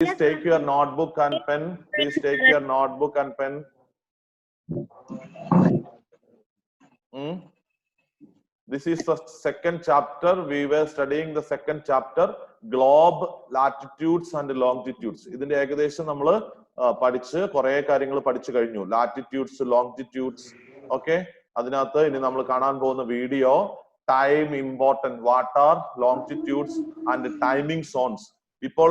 Please take your notebook and pen. Please take your notebook and pen. This is the second chapter. We were studying the second chapter, globe, latitudes and longitudes. ഇതിന്റെ ഏകദേശം നമ്മൾ പഠിച്ച് കുറേ കാര്യങ്ങൾ പഠിച്ചു കഴിഞ്ഞു. Latitudes, longitudes. Okay. അതിനകത്ത് ഇനി നമ്മൾ കാണാൻ പോകുന്ന video time important. What are longitudes and timing zones? ഇപ്പോൾ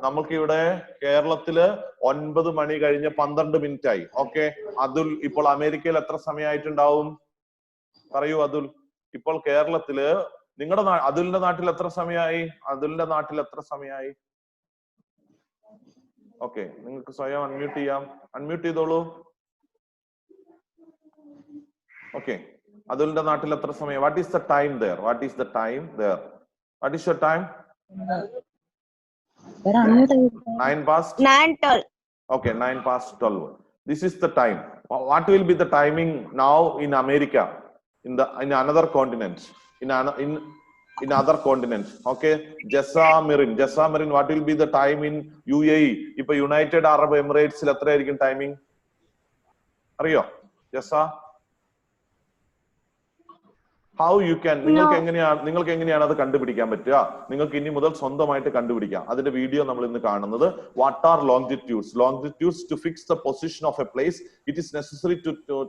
നമുക്ക് ഇവിടെ കേരളത്തില് 9 മണി കഴിഞ്ഞ് 12 മിനിറ്റ് ആയി. ഓക്കെ, അതുൽ ഇപ്പോൾ അമേരിക്കയിൽ എത്ര സമയമായിട്ടുണ്ടാവും? പറയൂ അതുൽ. ഇപ്പോൾ കേരളത്തില് നിങ്ങളുടെ അതുലിന്റെ നാട്ടിൽ എത്ര സമയമായി? അതുലിന്റെ നാട്ടിൽ എത്ര സമയമായി? ഓക്കെ, നിങ്ങൾക്ക് സ്വയം അൺമ്യൂട്ട് ചെയ്യാം. അൺമ്യൂട്ട് ചെയ്തോളൂ. ഓക്കെ, അതുലിന്റെ നാട്ടിൽ എത്ര സമയം? What is the time there? What is the time there? What is your time? 9 past 9:12. Okay, 9 past 12. This is the time. What will be the timing now in America, in another continent, in other continent? Okay, Jessamirin, what will be the time in UAE? Ipo United Arab Emirates il etra irikkum timing? Ariyo Jessa? How you can നിങ്ങൾക്ക് എങ്ങനെയാണ് അത് കണ്ടുപിടിക്കാൻ പറ്റുക? നിങ്ങൾക്ക് ഇനി മുതൽ സ്വന്തമായിട്ട് കണ്ടുപിടിക്കാം. അതിന്റെ വീഡിയോ നമ്മൾ ഇന്ന് കാണുന്നത്. What are longitudes? Longitudes to fix the position of a place it is necessary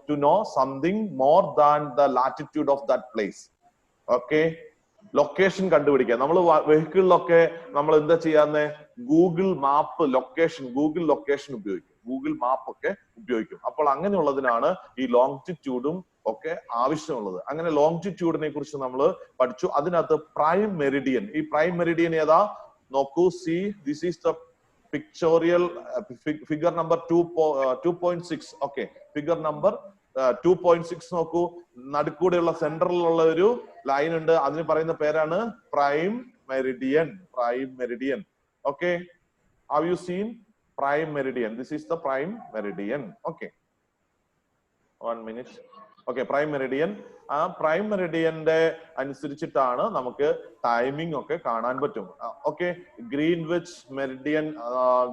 to know something more than the latitude of that place. Okay, location കണ്ടുപിടിക്കുക. നമ്മൾ വെഹിക്കിളിലൊക്കെ നമ്മൾ എന്താ ചെയ്യാന്ന്? Google map location, Google location ഉപയോഗിക്കും, Google map ഒക്കെ ഉപയോഗിക്കും. അപ്പോൾ അങ്ങനെയുള്ളതിനാണ് ഈ ലോങ്ജിറ്റ്യൂഡും ഒക്കെ ആവശ്യമുള്ളത്. അങ്ങനെ ലോങ്ജിറ്റ്യൂഡിനെ കുറിച്ച് നമ്മൾ പഠിച്ചു. അതിനകത്ത് പ്രൈം മെറിഡിയൻ, ഈ പ്രൈം മെറിഡിയൻ ഏതാ നോക്കൂ. C, this is the pictorial figure number 2.6. Okay, figure number 2.6 നോക്കൂ. നടുക്കൂടെയുള്ള സെൻട്രലിലുള്ള ഒരു ലൈൻ ഉണ്ട്, അതിന് പറയുന്ന പേരാണ് prime meridian. Prime Meridian. Okay, have you seen prime meridian? This is the prime Meridian. Okay, 1 minute. Okay, prime meridian. ആ prime മെറിഡിയന്റെ അനുസരിച്ചിട്ടാണ് നമുക്ക് timing ഒക്കെ കാണാൻ പറ്റും. Okay, Greenwich Meridian,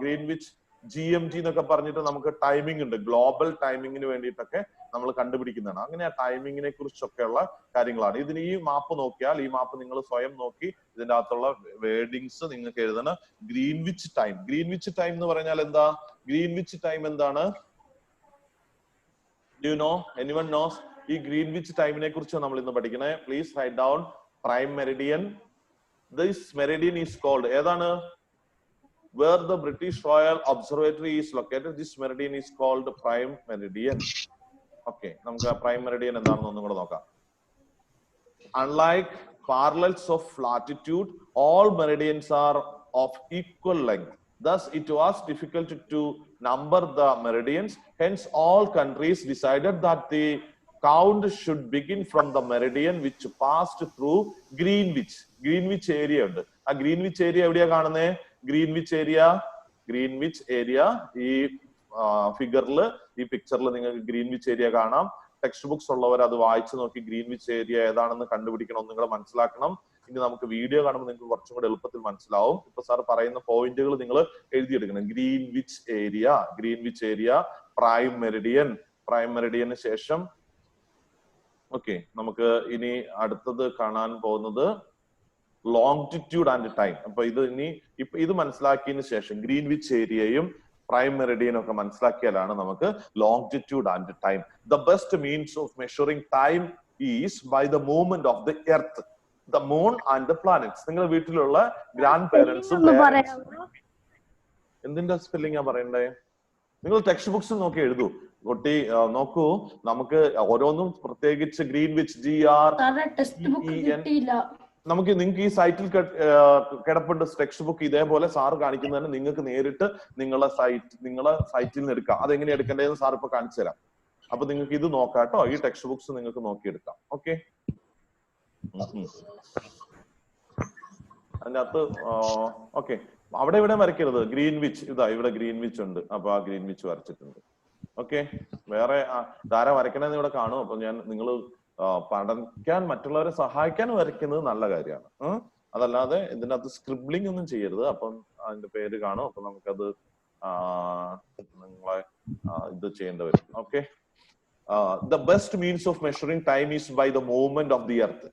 Greenwich GMT എന്നൊക്കെ പറഞ്ഞിട്ട് നമുക്ക് ടൈമിംഗ് ഉണ്ട്. ഗ്ലോബൽ ടൈമിങ്ങിന് വേണ്ടിയിട്ടൊക്കെ നമ്മൾ കണ്ടുപിടിക്കുന്നതാണ്. അങ്ങനെ ആ ടൈമിങ്ങിനെ കുറിച്ചൊക്കെയുള്ള കാര്യങ്ങളാണ്. ഇതിന് ഈ മാപ്പ് നോക്കിയാൽ, ഈ മാപ്പ് നിങ്ങൾ സ്വയം നോക്കി ഇതിന്റെ അകത്തുള്ള വേർഡിങ്സ് നിങ്ങൾക്ക് എഴുതണം. Greenwich time. ഗ്രീൻവിച്ച് ടൈം എന്ന് പറഞ്ഞാൽ എന്താ? ഗ്രീൻവിച്ച് ടൈം എന്താണ്? Do you know? Anyone knows? ഈ ഗ്രീൻവിച്ച് ടൈമിനെ കുറിച്ച് നമ്മൾ ഇന്ന് പഠിക്കണേ. Please write down prime meridian. This meridian is called, ഏതാണ്? Where the British Royal Observatory is located, this meridian is called prime meridian. Okay, നമുക്ക് പ്രൈം മെറിഡിയൻ എന്താണെന്ന് ഒന്നും കൂടെ നോക്കാം. Unlike parallels of latitude, all meridians are of equal length. Thus, it was difficult to number the meridians. Hence, all countries decided that the count should begin from the meridian which passed through Greenwich. Greenwich area ഉണ്ട്. ആ Greenwich area എവിടെയാ കാണുന്നേ? Greenwich area, Greenwich area ഈ ഫിഗറിൽ, ഈ പിക്ചറിൽ നിങ്ങൾക്ക് Greenwich area കാണാം. ടെക്സ്റ്റ് ബുക്സ് ഉള്ളവർ അത് വായിച്ചു നോക്കി ഗ്രീൻവിച്ച് ഏരിയ ഏതാണെന്ന് കണ്ടുപിടിക്കണം, നിങ്ങൾ മനസ്സിലാക്കണം. ഇനി നമുക്ക് വീഡിയോ കാണുമ്പോൾ നിങ്ങൾക്ക് കുറച്ചും കൂടെ എളുപ്പത്തിൽ മനസ്സിലാവും. ഇപ്പൊ സാർ പറയുന്ന പോയിന്റുകൾ നിങ്ങൾ എഴുതിയെടുക്കണം. Greenwich area, Greenwich area, prime meridian. Prime മെറിഡിയന് ശേഷം ഓക്കെ, നമുക്ക് ഇനി അടുത്തത് കാണാൻ പോകുന്നത് ലോങ്ജിറ്റ്യൂഡ് ആൻഡ് ടൈം. അപ്പൊ ഇത് മനസ്സിലാക്കിയതിന് ശേഷം ഗ്രീൻവിച്ച് ഏരിയയും പ്രൈം മെറിഡിയനും ഒക്കെ മനസ്സിലാക്കിയാലാണ് നമുക്ക് longitude and time. The best means of measuring time is by the movement of the earth, the moon and the planets. നിങ്ങളുടെ വീട്ടിലുള്ള ഗ്രാൻഡ് പേരൻസും എന്തിന്റെ സ്പെല്ലിംഗ് പറയണ്ടേ? നിങ്ങൾ ടെക്സ്റ്റ് ബുക്സ് നോക്കി എഴുതൂ. കുട്ടി നോക്കൂ, നമുക്ക് ഓരോന്നും പ്രത്യേകിച്ച് ഗ്രീൻവിച്ച് നമുക്ക് നിങ്ങൾക്ക് ഈ സൈറ്റിൽ കിടപ്പുണ്ട് ടെക്സ്റ്റ് ബുക്ക്. ഇതേപോലെ സാറ് കാണിക്കുന്നതിന് നിങ്ങൾക്ക് നേരിട്ട് നിങ്ങളെ സൈറ്റിൽ നിന്ന് എടുക്കാം. അതെങ്ങനെ എടുക്കേണ്ടതെന്ന് സാർ ഇപ്പൊ കാണിച്ചു തരാം. അപ്പൊ നിങ്ങൾക്ക് ഇത് നോക്കാട്ടോ. ഈ ടെക്സ്റ്റ് ബുക്സ് നിങ്ങൾക്ക് നോക്കിയെടുക്കാം. ഓക്കെ, അതിന്റെ അകത്ത് ഓക്കെ, അവിടെ ഇവിടെ വരയ്ക്കരുത്. ഗ്രീൻവിച്ച് ഇതാ, ഇവിടെ ഗ്രീൻവിച്ച് ഉണ്ട്. അപ്പൊ ആ ഗ്രീൻവിച്ച് വരച്ചിട്ടുണ്ട്. ഓക്കെ, വേറെ ധാരാ വരയ്ക്കണമെന്ന് ഇവിടെ കാണും. അപ്പൊ നിങ്ങൾ പഠിക്കാൻ, മറ്റുള്ളവരെ സഹായിക്കാൻ വരയ്ക്കുന്നത് നല്ല കാര്യമാണ്. അതല്ലാതെ ഇതിനകത്ത് സ്ക്രിബ്ലിംഗ് ഒന്നും ചെയ്യരുത്. അപ്പം അതിന്റെ പേര് കാണും. അപ്പൊ നമുക്കത് നിങ്ങളെ ഇത് ചെയ്യേണ്ടി വരും. Okay. The best means of measuring time is by the movement of the earth.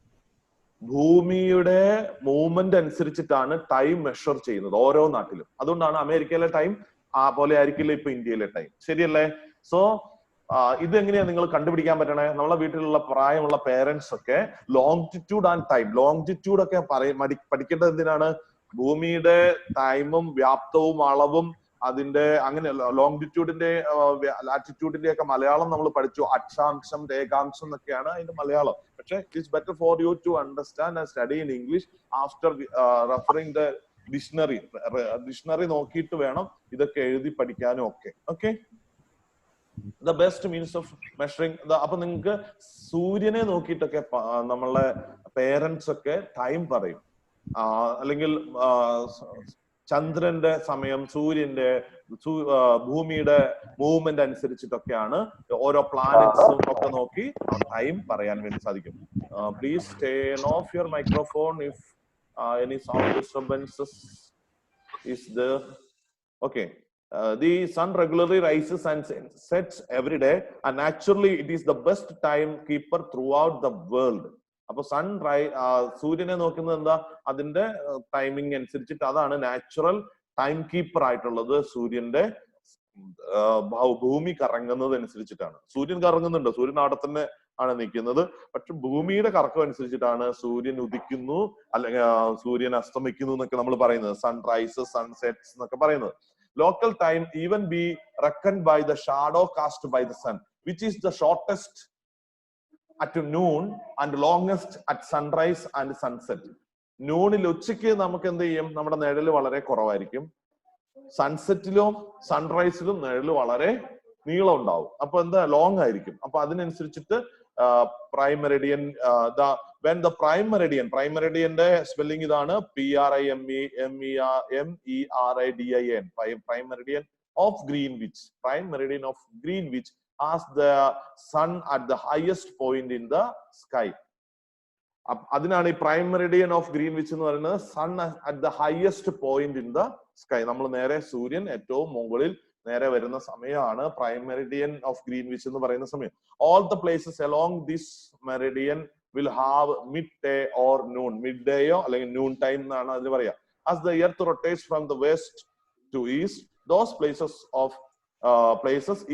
ഭൂമിയുടെ മൂവ്മെന്റ് അനുസരിച്ചിട്ടാണ് ടൈം മെഷർ ചെയ്യുന്നത് ഓരോ നാട്ടിലും. അതുകൊണ്ടാണ് അമേരിക്കയിലെ ടൈം പോലെ ആയിരിക്കില്ല ഇപ്പൊ ഇന്ത്യയിലെ ടൈം. ശരിയല്ലേ? സോ ഇതെങ്ങനെയാ നിങ്ങൾ കണ്ടുപിടിക്കാൻ പറ്റണേ? നമ്മളെ വീട്ടിലുള്ള പ്രായമുള്ള പേരൻസ് ഒക്കെ ലോങ്ജിറ്റ്യൂഡ് ആൻഡ് ടൈം, ലോങ്ജിറ്റ്യൂഡ് ഒക്കെ പഠിക്കേണ്ടത് എന്തിനാണ്? ഭൂമിയുടെ ടൈമും വ്യാപ്തവും അളവും അതിന്റെ അങ്ങനെ ലോങ്ജിറ്റ്യൂഡിന്റെ ലാറ്റിറ്റ്യൂഡിന്റെ ഒക്കെ മലയാളം നമ്മൾ പഠിച്ചു. അക്ഷാംശം, രേഖാംശം എന്നൊക്കെയാണ് അതിന്റെ മലയാളം. പക്ഷെ it's better for you to understand and study in English after referring the dictionary നോക്കിയിട്ട് വേണം ഇതൊക്കെ എഴുതി പഠിക്കാനും ഒക്കെ. Okay. The best means of measuring. അപ്പൊ നിങ്ങൾക്ക് സൂര്യനെ നോക്കിയിട്ടൊക്കെ നമ്മളെ പേരൻസ് ഒക്കെ ടൈം പറയും. അല്ലെങ്കിൽ ചന്ദ്രന്റെ സമയം, സൂര്യന്റെ, ഭൂമിയുടെ മൂവ്മെന്റ് അനുസരിച്ചിട്ടൊക്കെയാണ് ഓരോ പ്ലാനറ്റ്സും ഒക്കെ നോക്കി ടൈം പറയാൻ വേണ്ടി സാധിക്കും. Please turn of your microphone if any sound disturbances is there. Okay. The sun regularly rises and sets every day, and naturally it is the best timekeeper throughout the world. അപ്പൊ സൂര്യനെ നോക്കുന്നത് എന്താ? അതിന്റെ timing അനുസരിച്ചിട്ട് അതാണ് natural time keeper ആയിട്ടുള്ളത്. സൂര്യന്റെ ഭൂമി കറങ്ങുന്നത് അനുസരിച്ചിട്ടാണ്. സൂര്യൻ കറങ്ങുന്നുണ്ടോ? സൂര്യൻ അവിടെ തന്നെ ആണ് നിൽക്കുന്നത്. പക്ഷെ ഭൂമിയുടെ കറക്കം അനുസരിച്ചിട്ടാണ് സൂര്യൻ ഉദിക്കുന്നു അല്ലെങ്കിൽ സൂര്യൻ അസ്തമിക്കുന്നു എന്നൊക്കെ നമ്മൾ പറയുന്നത്. സൺറൈസസ്, സൺസെറ്റ്സ് എന്നൊക്കെ പറയുന്നത്. Local time even be reckoned by the shadow cast by the sun, which is the shortest at noon and longest at sunrise and sunset. നൂണിൽ ഉച്ചയ്ക്ക് നമുക്ക് എന്ത് ചെയ്യും? നമ്മുടെ നിഴല് വളരെ കുറവായിരിക്കും. സൺസെറ്റിലും സൺറൈസിലും നിഴല് വളരെ നീളം ഉണ്ടാവും. അപ്പൊ എന്താ? ലോങ് ആയിരിക്കും. അപ്പൊ അതിനനുസരിച്ചിട്ട് prime meridian, when the prime meridian, prime meridianന്റെ സ്പെല്ലിംഗ് ഇതാണ് PRIMERIDIAN, prime meridian of Greenwich, prime meridian of Greenwich as the sun at the highest point in the sky. അതിനാണ് ഈ പ്രൈം മെറിഡിയൻ ഓഫ് ഗ്രീൻവിച്ച് എന്ന് പറയുന്നത്. Sun at the highest point in the sky. നമ്മൾ നേരെ സൂര്യൻ ഏറ്റവും മുകളിൽ നേരെ വരുന്ന സമയമാണ് പ്രൈം മെറിഡിയൻ ഓഫ് ഗ്രീൻവിച്ച് എന്ന് പറയുന്ന സമയം. All the places along this meridian will have midday or noon. മിഡ് ഡേയോ അല്ലെങ്കിൽ നൂൺ ടൈം എന്നാണ് അതിന് പറയാ. As the earth rotates from the west to east, those places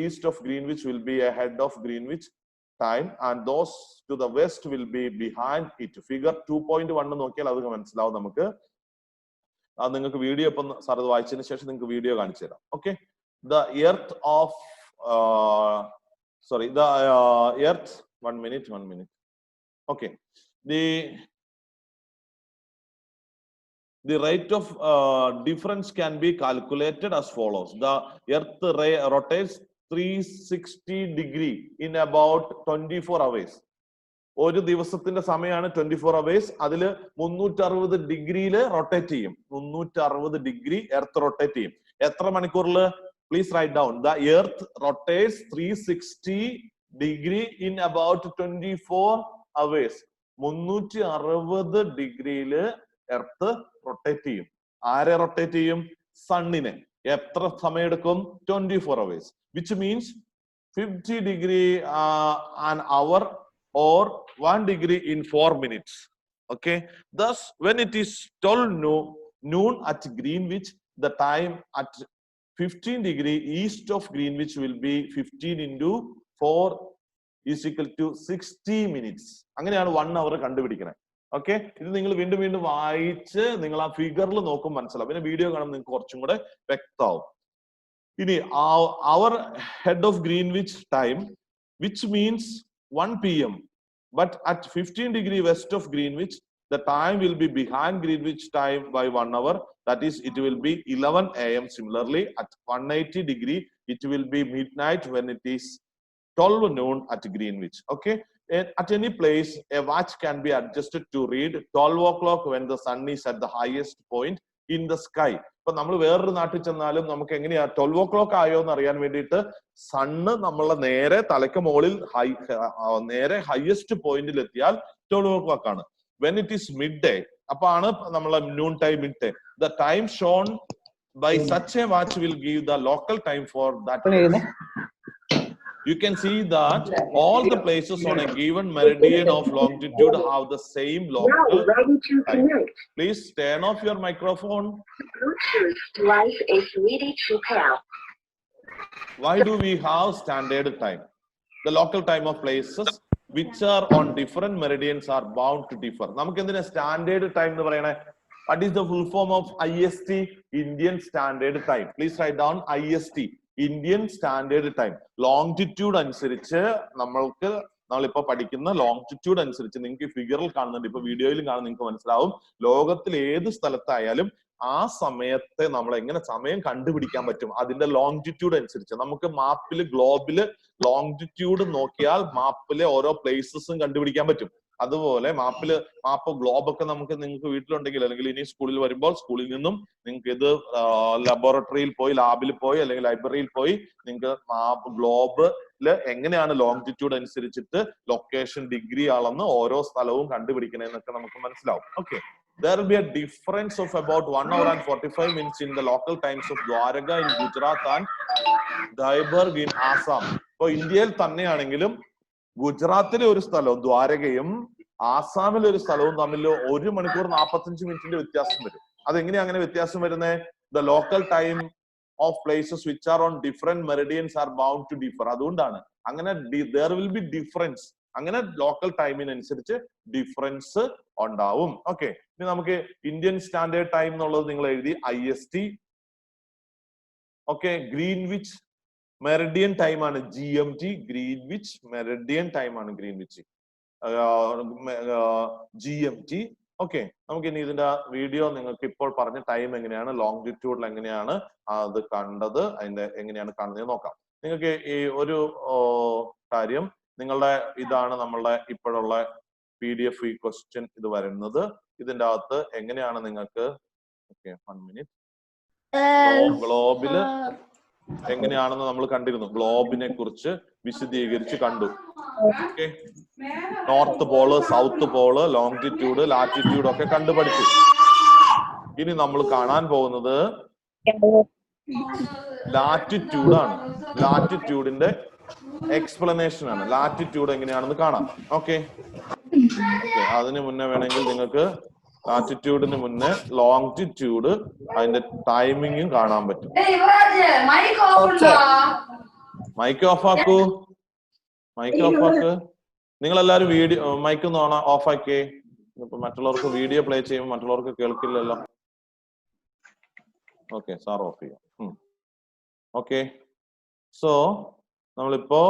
east of Greenwich will be ahead of Greenwich time and those to the west will be behind it. Figure 2.1 നോക്കിയാൽ അത് മനസ്സിലാവും നമുക്ക്. നിങ്ങൾക്ക് video ഇപ്പം sir അത് വായിച്ചതിന് ശേഷം നിങ്ങൾക്ക് video കാണിച്ചു തരാം. Okay. The earth of one minute. Okay. The rate of difference can be calculated as follows. The earth rotates 360 degree in about 24 hours. ഒരു ദിവസത്തിന്റെ സമയമാണ് 24 hours. അതിൽ 360 ഡിഗ്രിയിൽ റൊട്ടേറ്റ് ചെയ്യും. 360 ഡിഗ്രി എർത്ത് റൊട്ടേറ്റ് ചെയ്യും. എത്ര മണിക്കൂറിൽ? Please write down. The earth rotates 360 degree in about 24 hours. 360 ഡിഗ്രിയിൽ എർത്ത് റൊട്ടേറ്റ് ചെയ്യും. ആരെ റൊട്ടേറ്റ് ചെയ്യും? സണ്ണിനെ. എത്ര സമയം എടുക്കും? 24 hours, which means 50 degree an hour or 1 degree in 4 minutes. Okay. Thus, when it is 12 noon at Greenwich, the time at 15 degree east of Greenwich will be 15 into 4 is equal to 60 minutes. അങ്ങനെയാണ് 1 hour കണ്ടുപിടിക്കുന്നത്. Okay. ഇത് നിങ്ങൾ വീണ്ടും വീണ്ടും വായിച്ച് നിങ്ങൾ ആ ഫിഗറിൽ നോക്കും മനസ്സിലാവും. പിന്നെ വീഡിയോ കാണുമ്പോൾ നിങ്ങൾക്ക് കുറച്ചും കൂടെ വ്യക്തമാവും. ഇനി our head of Greenwich time, which means 1 PM, but at 15 degree west of Greenwich, the time will be behind Greenwich time by 1 hour. That is, it will be 11 AM. Similarly, at 180 degree, it will be midnight when it is 12 noon at Greenwich. Okay. At any place, a watch can be adjusted to read 12 o'clock when the sun is at the highest point in the sky. ഇപ്പൊ നമ്മൾ വേറൊരു നാട്ടിൽ ചെന്നാലും നമുക്ക് എങ്ങനെയാ 12 o'clock ആയോ എന്ന് അറിയാൻ വേണ്ടിയിട്ട് സണ്ണ് നമ്മളെ നേരെ തലയ്ക്ക് മുകളിൽ നേരെ ഹയസ്റ്റ് പോയിന്റിൽ എത്തിയാൽ 12 o'clock ആണ്. When it is midday, അപ്പൊ ആണ് നമ്മളെ noon time, mid time. The time shown by such a watch will give the local time for that place. You can see that all the places on a given meridian of longitude have the same local time. Please turn off your microphone. Bluetooth device is ready to pair. Why do we have standard time? The local time of places which are on different meridians are bound to differ. നമുക്ക് എന്തിനാ standard time എന്ന് പറയണേ? What is the full form of IST? Indian Standard Time. Please write down IST. Indian Standard Time. Longitude അനുസരിച്ച് നമ്മളിപ്പോ പഠിക്കുന്ന longitude അനുസരിച്ച് നിങ്ങൾക്ക് ഫിഗറിൽ കാണുന്നുണ്ട്, ഇപ്പൊ വീഡിയോയിലും കാണുന്ന നിങ്ങൾക്ക് മനസ്സിലാവും. ലോകത്തിൽ ഏത് സ്ഥലത്തായാലും ആ സമയത്തെ നമ്മൾ എങ്ങനെ സമയം കണ്ടുപിടിക്കാൻ പറ്റും അതിന്റെ ലോങ്റ്റിറ്റ്യൂഡ് അനുസരിച്ച്. നമുക്ക് മാപ്പില് ഗ്ലോബില് ലോങ്റ്റിറ്റ്യൂഡ് നോക്കിയാൽ മാപ്പിലെ ഓരോ പ്ലേസസും കണ്ടുപിടിക്കാൻ പറ്റും. അതുപോലെ മാപ്പ് ഗ്ലോബൊക്കെ നിങ്ങൾക്ക് വീട്ടിലുണ്ടെങ്കിൽ അല്ലെങ്കിൽ ഇനി സ്കൂളിൽ വരുമ്പോൾ സ്കൂളിൽ നിന്നും നിങ്ങൾക്ക് ഇത് ലബോറട്ടറിയിൽ പോയി ലാബിൽ പോയി അല്ലെങ്കിൽ ലൈബ്രറിയിൽ പോയി നിങ്ങൾക്ക് മാപ്പ് ഗ്ലോബില് എങ്ങനെയാണ് ലോങ്റ്റിറ്റ്യൂഡ് അനുസരിച്ചിട്ട് ലൊക്കേഷൻ ഡിഗ്രി അളന്ന് ഓരോ സ്ഥലവും കണ്ടുപിടിക്കണമെന്നൊക്കെ നമുക്ക് മനസ്സിലാവും. Okay, there will be a difference of about 1 hour and 45 minutes in the local times of Dwarka in Gujarat and Daiburg in Assam. ഇപ്പൊ ഇന്ത്യയിൽ തന്നെയാണെങ്കിലും ഗുജറാത്തിലെ ഒരു സ്ഥലവും ദ്വാരകയും ആസാമിലെ ഒരു സ്ഥലവും തമ്മിൽ 1 മണിക്കൂർ 45 മിനിറ്റിന്റെ വ്യത്യാസം വരും. അതെങ്ങനെയാ അങ്ങനെ വ്യത്യാസം വരുന്നത്? The local time of places which are on different meridians are bound to differ. അതുകൊണ്ടാണ് അങ്ങനെ there will be difference. അങ്ങനെ ലോക്കൽ ടൈമിനനുസരിച്ച് ഡിഫറൻസ് ഉണ്ടാവും. ഓക്കെ, ഇനി നമുക്ക് ഇന്ത്യൻ സ്റ്റാൻഡേർഡ് ടൈം എന്നുള്ളത് നിങ്ങൾ എഴുതി IST. Okay, Greenwich Meridian time ആണ് GMT. ഗ്രീൻവിച്ച് മെറിഡിയൻ ടൈം ആണ് ഗ്രീൻവിച്ച് GMT. ഓക്കെ, നമുക്ക് ഇനി ഇതിന്റെ വീഡിയോ നിങ്ങൾക്ക് ഇപ്പോൾ പറഞ്ഞ ടൈം എങ്ങനെയാണ്, ലോങ്റ്റിറ്റ്യൂഡിൽ എങ്ങനെയാണ് അത് കണ്ടത്, അതിന്റെ എങ്ങനെയാണ് കാണുന്നത് നോക്കാം. നിങ്ങൾക്ക് ഈ ഒരു കാര്യം, നിങ്ങളുടെ ഇതാണ് നമ്മളുടെ ഇപ്പോഴുള്ള PDF ഈ ക്വസ്റ്റ്യൻ ഇത് വരുന്നത്. ഇതിന്റെ അകത്ത് എങ്ങനെയാണ് നിങ്ങൾക്ക് ഗ്ലോബില് എങ്ങനെയാണെന്ന് നമ്മൾ കണ്ടിരുന്നു. ഗ്ലോബിനെ കുറിച്ച് വിശദീകരിച്ച് കണ്ടു. Okay, north Paul, south Paul, longitude, latitude ഒക്കെ കണ്ടുപഠിച്ചു. ഇനി നമ്മൾ കാണാൻ പോകുന്നത് ലാറ്റിറ്റ്യൂഡ് ആണ്. ലാറ്റിറ്റ്യൂഡിന്റെ എക്സ്പ്ലനേഷൻ ആണ്. ലാറ്റിറ്റ്യൂഡ് എങ്ങനെയാണെന്ന് കാണാം. ഓക്കെ, അതിന് മുന്നേ വേണമെങ്കിൽ നിങ്ങൾക്ക് ലാറ്റിറ്റ്യൂഡിന് മുന്നേ ലോങ്റ്റിറ്റ്യൂഡ് അതിന്റെ ടൈമിങ്ങും കാണാൻ പറ്റും. മൈക്ക് ഓഫ് ആക്കൂ, മൈക്ക് ഓഫ് ആക്ക്. നിങ്ങളെല്ലാരും വീഡിയോ മൈക്ക് ഒന്ന് ഓഫ് ആക്കിയേ. ഇപ്പൊ മറ്റുള്ളവർക്ക് വീഡിയോ പ്ലേ ചെയ്യുമ്പോൾ മറ്റുള്ളവർക്ക് കേൾക്കില്ലല്ലോ. ഓക്കെ, സാർ ഓഫ് ചെയ്യാം. ഓക്കെ, സോ നമ്മളിപ്പോ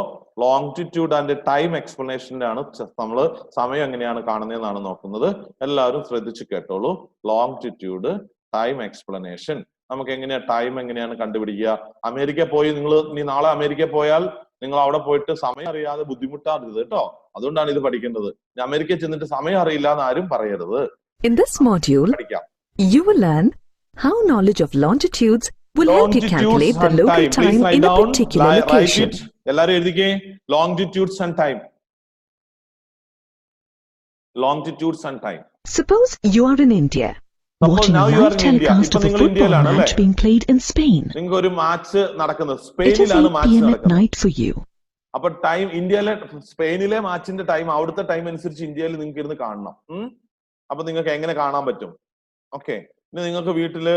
ലോങ്റ്റിറ്റ്യൂഡ് ആൻഡ് ടൈം എക്സ്പ്ലനേഷന്റെ ആണ് നമ്മൾ സമയം എങ്ങനെയാണ് കാണുന്നതെന്നാണ് നോക്കുന്നത്. എല്ലാവരും ശ്രദ്ധിച്ച് കേട്ടോളൂ. Longitude, time explanation. നമുക്ക് എങ്ങനെയാ ടൈം എങ്ങനെയാണ് കണ്ടുപിടിക്കുക? അമേരിക്ക പോയി നീ നാളെ അമേരിക്ക പോയാൽ നിങ്ങൾ അവിടെ പോയിട്ട് സമയം അറിയാതെ ബുദ്ധിമുട്ടാറരുത് കേട്ടോ. അതുകൊണ്ടാണ് ഇത് പഠിക്കേണ്ടത്. അമേരിക്കയിൽ ചെന്നിട്ട് സമയം അറിയില്ല എന്ന് ആരും പറയരുത്. In this module, you will learn how knowledge of longitudes will help you calculate the local time in a particular location. എല്ലാരും എഴുതിക്കേ, longitudes and time. Longitudes and time. Suppose you are in India, watching a live telecast of a football match being played in Spain. നിങ്ങൾക്ക് ഒരു match നടക്കുന്നത് It is സ്പെയിനിലാണ് 8 match p.m. at നടക്കുന്നത്. night for you. അപ്പൊ time ഇന്ത്യയിലെ സ്പെയിനിലെ മാച്ചിന്റെ time അവിടുത്തെ time അനുസരിച്ച് ഇന്ത്യയിൽ നിങ്ങൾക്ക് ഇരുന്ന് കാണണം. അപ്പൊ നിങ്ങൾക്ക് എങ്ങനെ കാണാൻ പറ്റും? ഓക്കെ, ഇനി നിങ്ങൾക്ക് വീട്ടില്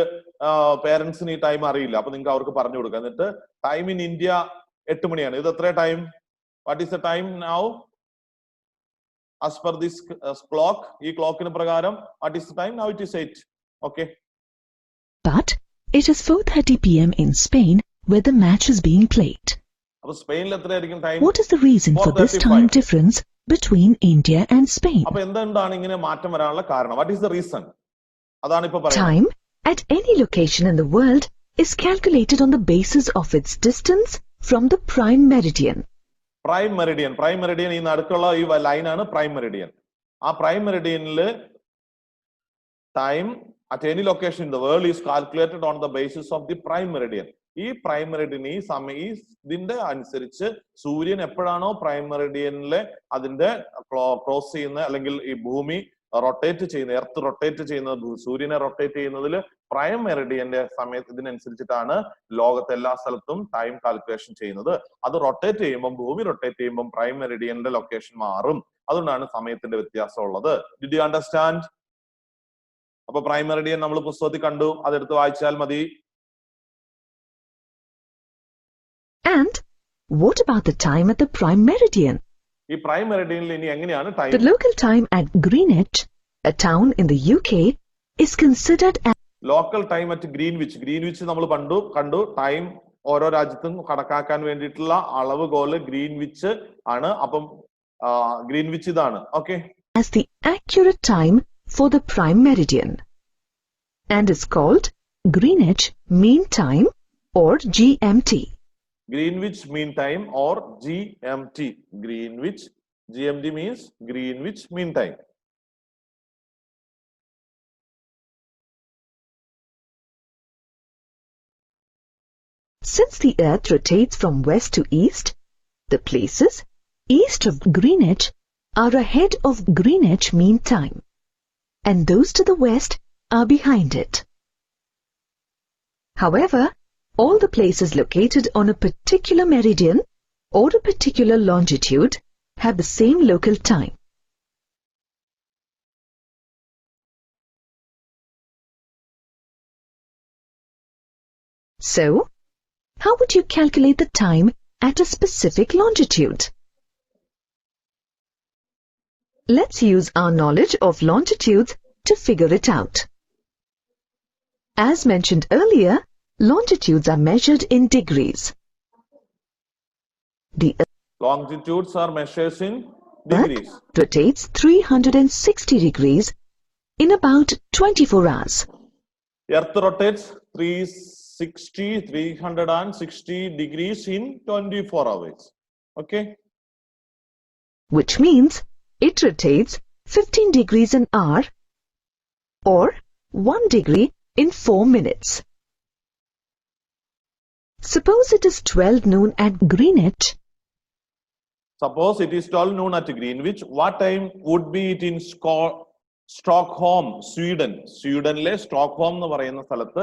പേരൻസിന് ഈ ടൈം അറിയില്ല, അപ്പൊ നിങ്ങൾക്ക് അവർക്ക് പറഞ്ഞു കൊടുക്കാം. എന്നിട്ട് ടൈം ഇൻ ഇന്ത്യ 8 മണിയാണ്. ഇത് എത്ര time? What is the time now as per this clock? ഈ ക്ലോക്കിന് പ്രകാരം what is the time now? It is 8. Okay, But it is 4:30 p.m. in Spain where the match is being played. അപ്പൊ സ്പെയിനിൽ എത്രയായിരിക്കും time? What is the reason for this time difference between India and Spain? അപ്പൊ എന്താണ് ഇങ്ങനെ മാറ്റം വരാനുള്ള കാരണം? What is the reason? അതാണ് ഇപ്പൊ പറയുന്നത്. Time at any location in the world is calculated on the basis of its distance from the prime meridian. Prime meridian, prime meridian ഈ നടുക്കുള്ള ഈ ലൈനാണ് പ്രൈം മെറിഡിയൻ. ആ പ്രൈം മെറിഡിയനില് time at any location in the world is calculated on the basis of the prime meridian. ഈ prime meridian ഈ ഇതിന്റെ അനുസരിച്ച് സൂര്യൻ എപ്പോഴാണോ പ്രൈം മെറിഡിയനിലെ അതിന്റെ ക്രോസ് ചെയ്യുന്ന അല്ലെങ്കിൽ ഈ ഭൂമി റൊട്ടേറ്റ് ചെയ്യുന്ന എർത്ത് റൊട്ടേറ്റ് ചെയ്യുന്നത്, സൂര്യനെ റൊട്ടേറ്റ് ചെയ്യുന്നതിൽ പ്രൈം മെറിഡിയന്റെ സമയത്ത് ഇതിനനുസരിച്ചിട്ടാണ് ലോകത്തെ എല്ലാ സ്ഥലത്തും ടൈം കാൽക്കുലേഷൻ ചെയ്യുന്നത്. അത് റൊട്ടേറ്റ് ചെയ്യുമ്പോൾ, ഭൂമി റൊട്ടേറ്റ് ചെയ്യുമ്പോൾ പ്രൈം മെറിഡിയന്റെ ലൊക്കേഷൻ മാറും. അതുകൊണ്ടാണ് സമയത്തിന്റെ വ്യത്യാസം ഉള്ളത്. Did you understand? അപ്പൊ പ്രൈം മെറിഡിയൻ നമ്മൾ പുസ്തകത്തിൽ കണ്ടു, അതെടുത്ത് വായിച്ചാൽ മതി. And what about the time at the prime meridian? ഈ പ്രൈം മെറിഡിയനിൽ ഇനി എങ്ങനെയാണ് time? The local time at Greenwich, a town in the UK, is considered as local time at Greenwich. Greenwich നമ്മൾ കണ്ടു ടൈം ഓരോ രാജ്യത്തും കണക്കാക്കാൻ വേണ്ടിയിട്ടുള്ള അളവുകോല് ഗ്രീൻവിച്ച് ആണ്. അപ്പം ഗ്രീൻവിച്ച് ഇതാണ്. Okay, as the accurate time for the prime meridian and is called Greenwich Mean Time or GMT. Greenwich Mean Time or GMT. Greenwich, GMT means Greenwich Mean Time. Since the Earth rotates from west to east, the places east of Greenwich are ahead of Greenwich Mean Time, and those to the west are behind it. However, all the places located on a particular meridian or a particular longitude have the same local time. So, how would you calculate the time at a specific longitude? Let's use our knowledge of longitudes to figure it out. As mentioned earlier, longitudes are measured in degrees. The Longitudes are measured in degrees. Earth rotates 360 degrees in about 24 hours. Earth rotates 360 degrees in 24 hours. Okay? Which means it rotates 15 degrees an hour or 1 degree in 4 minutes. Suppose it is 12 noon at Greenwich. Suppose it is 12 noon at Greenwich. What time would be it in Stockholm, Sweden? സ്വീഡനിലെ Stockholm എന്ന് പറയുന്ന സ്ഥലത്ത്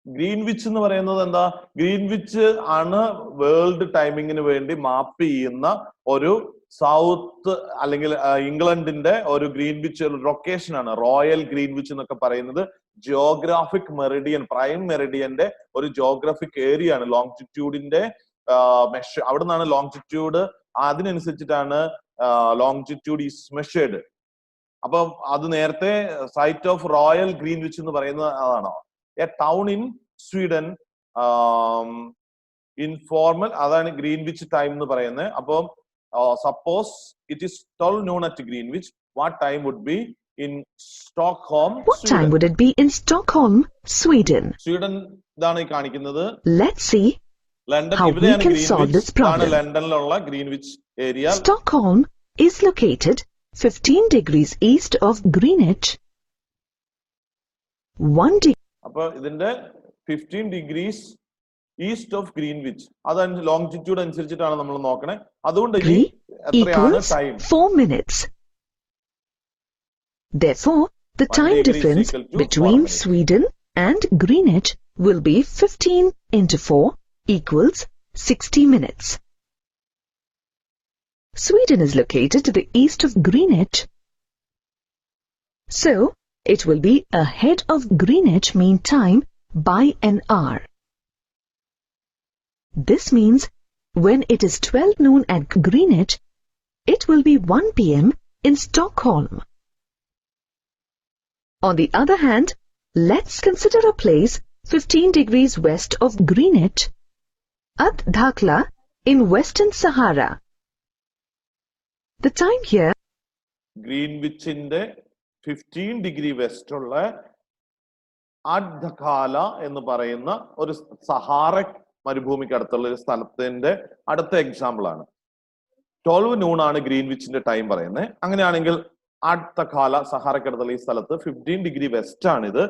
Greenwich എന്ന് പറയുന്നത് എന്താ? Greenwich ആണ് world ടൈമിങ്ങിന് വേണ്ടി മാപ്പ് ചെയ്യുന്ന ഒരു സൗത്ത് അല്ലെങ്കിൽ ഇംഗ്ലണ്ടിന്റെ ഒരു ഗ്രീൻവിച്ച് ലൊക്കേഷൻ ആണ്. റോയൽ ഗ്രീൻവിച്ച് എന്നൊക്കെ പറയുന്നത് ജിയോഗ്രാഫിക് മെറിഡിയൻ, പ്രൈം മെറിഡിയന്റെ ഒരു ജിയോഗ്രാഫിക് ഏരിയ ആണ്. ലോങ്ജിറ്റ്യൂഡിന്റെ അവിടെ നിന്നാണ് ലോങ്ജിറ്റ്യൂഡ്, അതിനനുസരിച്ചിട്ടാണ് ലോങ്ജിറ്റ്യൂഡ് ഈസ് മെഷേർഡ്. അപ്പം അത് നേരത്തെ സൈറ്റ് ഓഫ് റോയൽ ഗ്രീൻവിച്ച് എന്ന് പറയുന്നത് അതാണ്. A town in Sweden, informal, അതാണ് ഗ്രീൻവിച്ച് ടൈം എന്ന് പറയുന്നത്. അപ്പം suppose it is 12 noon at Greenwich, what time would be in Stockholm, What Sweden? time would it be in Stockholm, Sweden? Sweden ഇതാണ് ഈ കാണിക്കുന്നത്. Let's see London how we ഇവിടെയാണ് can solve Greenwich. this ഇതാണ് problem. ലണ്ടനിലുള്ള Greenwich area. Stockholm is located 15 degrees east of Greenwich, 1 degree അപ്പൊ ഇതിന്റെ 15 degrees east of Greenwich, അത് longitude അനുസരിച്ചിട്ടാണ് നമ്മൾ നോക്കണേ. അതുകൊണ്ട് ഈ എത്രയാണ് equals time? 4 minutes. Therefore, the 1 time degree is difference equal to 4 between minutes. Sweden and Greenwich will be 15 into 4 equals 60 minutes. Sweden is located to the east of Greenwich, so it will be ahead of Greenwich Mean Time by an hour. This means when it is 12 noon at Greenwich, it will be 1 p.m. in Stockholm. On the other hand, let's consider a place 15 degrees west of Greenwich, at Dakhla in Western Sahara. The time here ഗ്രീൻവിച്ചിന്റെ 15 degree west ഉള്ള അഡ്ദഖാല എന്ന് പറയുന്ന ഒരു Sahara മരുഭൂമിക്ക് അടുത്തുള്ള ഒരു സ്ഥലത്തിന്റെ അടുത്ത example ആണ്. 12 noon ആണ് ഗ്രീൻവിച്ചിന്റെ ടൈം പറയുന്നത്. അങ്ങനെയാണെങ്കിൽ അഡ്ദഖാല സഹാറക്കടുത്തുള്ള ഈ സ്ഥലത്ത് 15 ഡിഗ്രി വെസ്റ്റ് ആണ് ഇത്.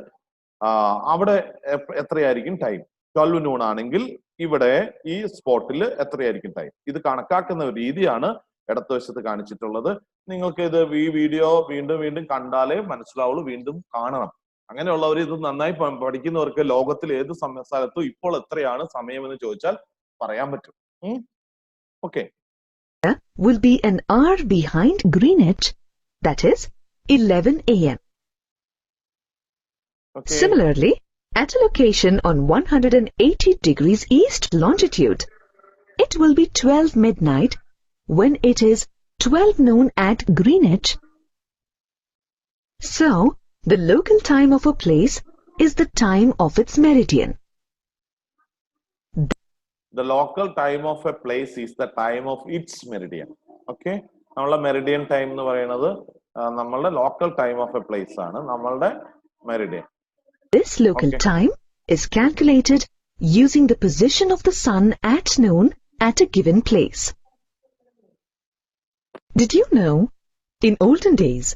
അവിടെ എത്രയായിരിക്കും ടൈം? 12 noon ആണെങ്കിൽ ഇവിടെ ഈ സ്പോട്ടിൽ എത്രയായിരിക്കും ടൈം? ഇത് കണക്കാക്കുന്ന ഒരു രീതിയാണ് ഇടതുവശത്ത് കാണിച്ചിട്ടുള്ളത്. നിങ്ങൾക്ക് ഇത് ഈ വീഡിയോ വീണ്ടും വീണ്ടും കണ്ടാലേ മനസ്സിലാവുള്ളൂ, വീണ്ടും കാണണം. അങ്ങനെയുള്ളവർ ഇത് നന്നായി പഠിക്കുന്നവർക്ക് ലോകത്തിൽ ഏത് സ്ഥലത്തും ഇപ്പോൾ എത്രയാണ് സമയമെന്ന് ചോദിച്ചാൽ പറയാൻ പറ്റും. Okay. Will be an hour behind Greenwich, that is 11 a.m. Okay. Similarly, at a location on 180 degrees east longitude, it will be 12 midnight when it is 12 noon at Greenwich. So, the local time of a place is the time of its meridian. The local time of a place is the time of its meridian. Okay. നമ്മളുടെ Meridian time എന്ന് പറയുന്നത് നമ്മളുടെ local time of a place ആണ് നമ്മളുടെ Meridian. This local time is calculated using the position of the sun at noon at a given place. Did you know, in olden days,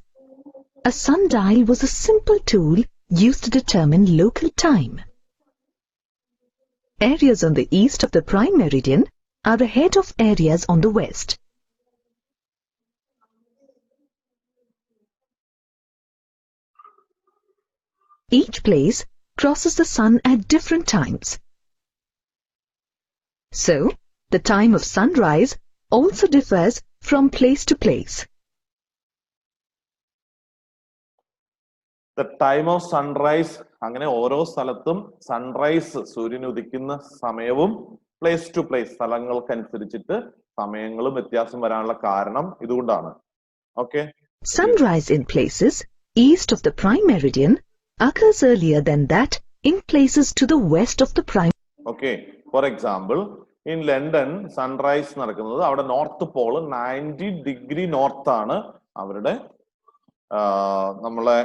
a sundial was a simple tool used to determine local time. Areas on the east of the prime meridian are ahead of areas on the west. Each place crosses the sun at different times. So, the time of sunrise also differs from place to place. The time of sunrise, അങ്ങനെ ഓരോ സ്ഥലത്തും sunrise സൂര്യൻ ഉദിക്കുന്ന സമയവും place to place സ്ഥലങ്ങൾക്കനുസരിച്ചിട്ട് സമയങ്ങളും വ്യത്യാസം വരാനുള്ള കാരണം ഇതുകൊണ്ടാണ്. Okay. Sunrise in places east of the prime meridian occurs earlier than that in places to the west of the prime. Okay. For example, in London, sunrise നടക്കുന്നത് അവിടെ നോർത്ത് പോള് 90 ഡിഗ്രി നോർത്ത് ആണ് അവരുടെ നമ്മളെ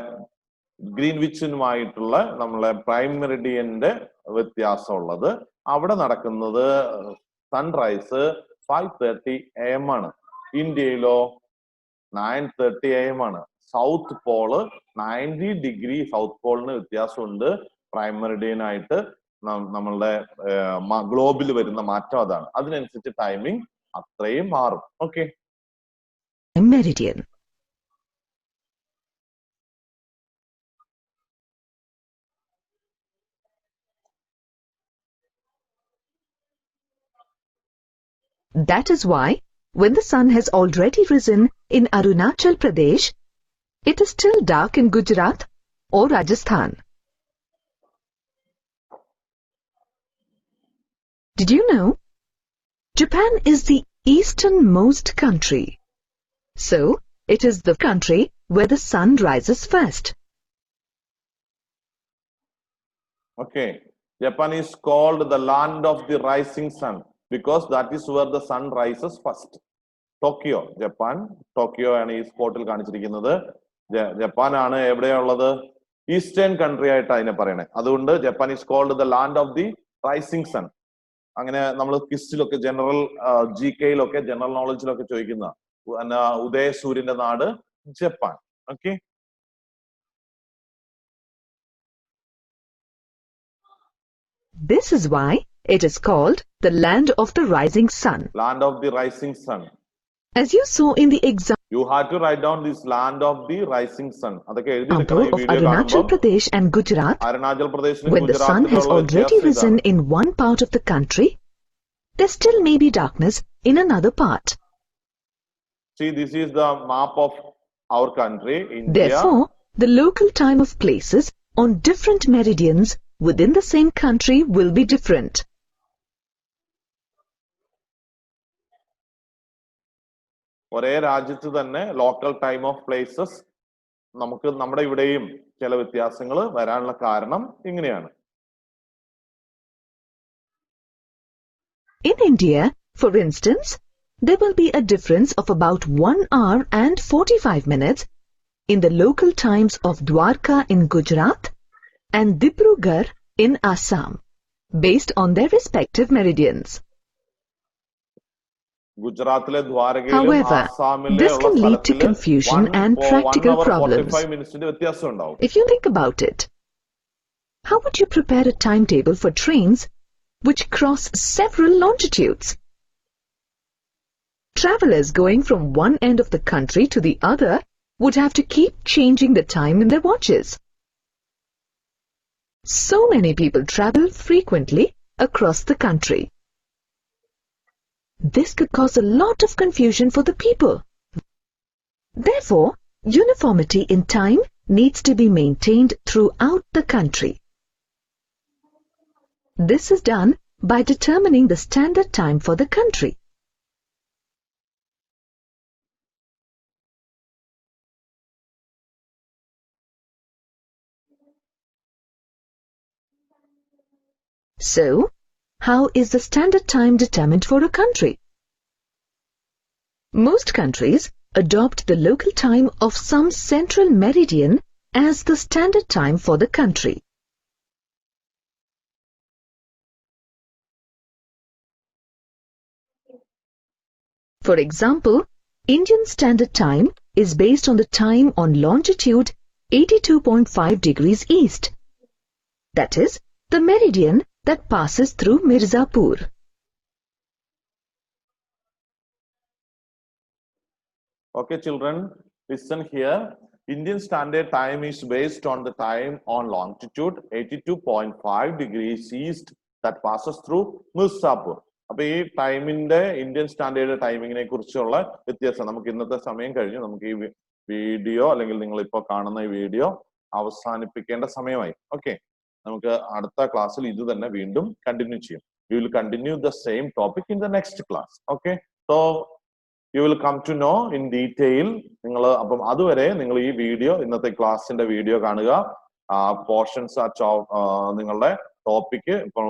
ഗ്രീൻവിച്ചുമായിട്ടുള്ള നമ്മളെ prime മെറിഡിയന്റെ വ്യത്യാസമുള്ളത്. അവിടെ നടക്കുന്നത് sunrise 5:30 AM ആണ്. ഇന്ത്യയിലോ 9:30 AM ആണ്. സൗത്ത് പോള് 90 ഡിഗ്രി സൗത്ത് പോളിന് വ്യത്യാസമുണ്ട്. പ്രൈം മെറിഡിയൻ ആയിട്ട് നമ്മളുടെ ഗ്ലോബിൽ വരുന്ന മാറ്റം അതാണ്. അതിനനുസരിച്ച് ടൈമിംഗ് അത്രയും മാറും. Okay. Meridian. That is why, when the sun has already risen in Arunachal Pradesh, it is still dark in Gujarat or Rajasthan. Did you know? Japan is the easternmost country. So, it is the country where the sun rises first. Okay. Japan is called the land of the rising sun because that is where the sun rises first. Tokyo, Japan. Tokyo ആണ് ഈ സ്പോട്ടിൽ കാണിച്ചിരിക്കുന്നത്. Japan ആണ് എവിടെയുള്ളത്? Eastern country ആയിട്ട് അതിനെ പറയണേ. അതുകൊണ്ട് Japan is called the land of the rising sun. അങ്ങനെ നമ്മൾ ക്വിസിലൊക്കെ ജനറൽ GK-യിലൊക്കെ ജനറൽ നോളജിലൊക്കെ ചോദിക്കുന്ന ഉദയ സൂര്യന്റെ നാട് Japan. Okay. This is why it is called the land of the rising sun. Land of the rising sun. As you saw in the example You had to write down this land of the rising sun. അതൊക്കെ എഴുതി of വെക്കണം ഈ video Arunachal കാണുമ്പോൾ. Pradesh and Gujarat, അരുണാചൽ പ്രദേശിലും when the sun has already risen in one part of the country, there still may be darkness in another part. See, this is the map of our country, India. Therefore, the local time of places on different meridians within the same country will be different. ഒരേ രാജ്യത്ത് തന്നെ local time of places നമുക്ക് നമ്മുടെ ഇവിടെയും ചില വ്യത്യാസങ്ങൾ വരാനുള്ള കാരണം ഇങ്ങനെയാണ്. In India, for instance, there will be a difference of about 1 hour and 45 minutes in the local times of Dwarka in Gujarat and Dibrugarh in Assam, based on their respective meridians. ഗുജറാത്തിലെ ദ്വാരകയിലും However, ആസാമിലെ this ഉള്ള can lead to സ്ഥലത്തില് confusion and practical 1 hour problems. 45 minutes വ്യത്യാസം ഉണ്ടാവും. If you think about it, how would you prepare a timetable for trains which cross several longitudes? travelers going from one end of the country to the other would have to keep changing the time in their watches. So many people travel frequently across the country. This could cause a lot of confusion for the people. Therefore, uniformity in time needs to be maintained throughout the country. This is done by determining the standard time for the country. So, how is the standard time determined for a country? Most countries adopt the local time of some central meridian as the standard time for the country. For example, Indian Standard Time is based on the time on longitude 82.5 degrees east. That is, the meridian that passes through Mirzapur. Okay, children, listen here. Indian Standard Time is based on the time on longitude 82.5 degrees east that passes through Mirzapur. അപ്പോൾ ഈ ടൈമിന്റെ Indian standard ടൈമിങ്ങിനെ കുറിച്ചുള്ള വ്യത്യാസം നമുക്ക് ഇന്നത്തെ സമയം കഴിഞ്ഞു. നമുക്ക് ഈ വീഡിയോ അല്ലെങ്കിൽ നിങ്ങൾ ഇപ്പോൾ കാണുന്ന ഈ വീഡിയോ അവസാനിപ്പിക്കേണ്ട സമയമായി. ഓക്കെ, നമുക്ക് അടുത്ത ക്ലാസ്സിൽ ഇത് തന്നെ വീണ്ടും കണ്ടിന്യൂ ചെയ്യും. We will continue the same topic in the next class. Okay, so you will come to know in detail. നിങ്ങൾ അപ്പം അതുവരെ നിങ്ങൾ ഈ വീഡിയോ ഇന്നത്തെ ക്ലാസ്സിന്റെ വീഡിയോ കാണുക. പോർഷൻസ് നിങ്ങളുടെ ടോപ്പിക്ക് ഇപ്പോൾ